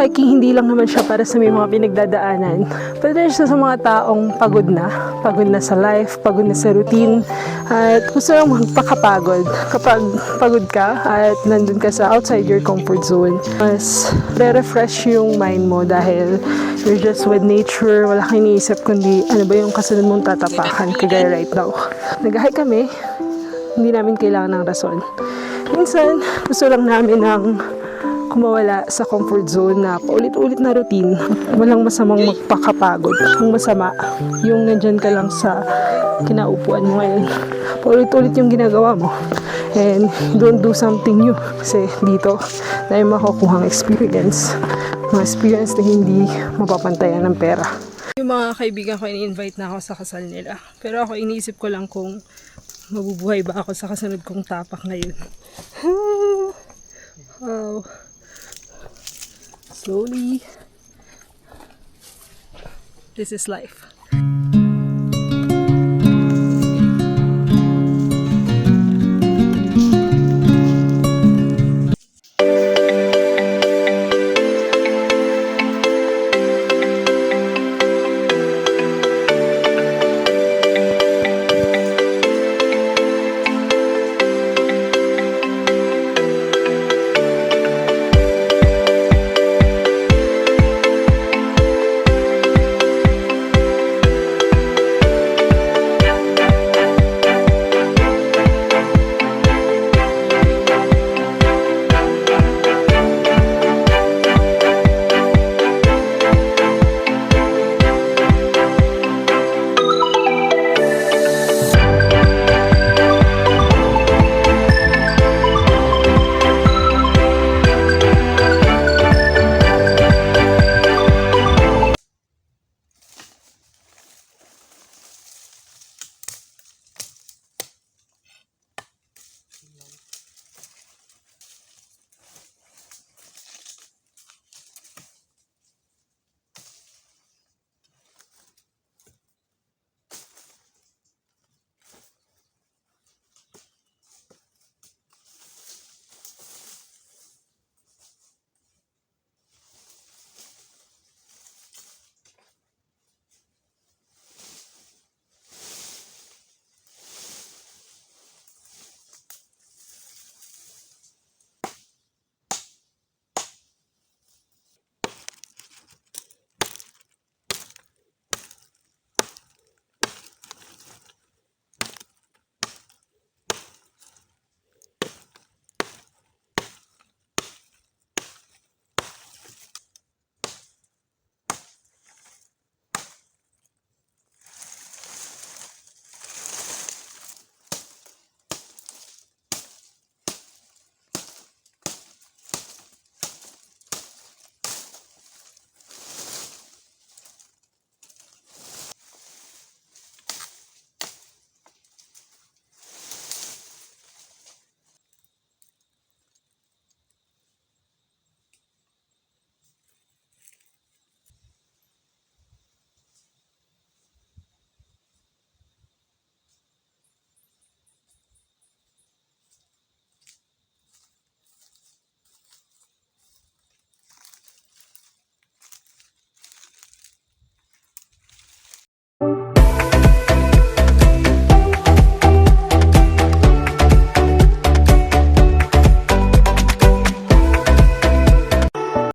hiking hindi lang naman siya para sa may mga pinagdadaanan. Pero rin siya sa mga taong pagod na sa life, pagod na sa routine, at gusto lang magpakapagod. Kapag pagod ka at nandun ka sa outside your comfort zone, mas re-refresh yung mind mo dahil you're just with nature, wala kang iniisip kundi ano ba yung kasunod mong tatapakan, kagaya right now. Nag-hike kami, hindi namin kailangan ng rason. Minsan, gusto lang namin ng kumawala sa comfort zone na paulit-ulit na routine. Walang masamang magpakapagod. Ang masama, yung nandyan ka lang sa kinaupuan mo ngayon. Paulit-ulit yung ginagawa mo. And don't do something new. Kasi dito, dahil makukuhang experience. Mga experience na hindi mapapantayan ng pera. Yung mga kaibigan ko, ini-invite na ako sa kasal nila. Pero ako, iniisip ko lang kung mabubuhay ba ako sa kasunod kong tapak ngayon. Wow. Slowly. This is life.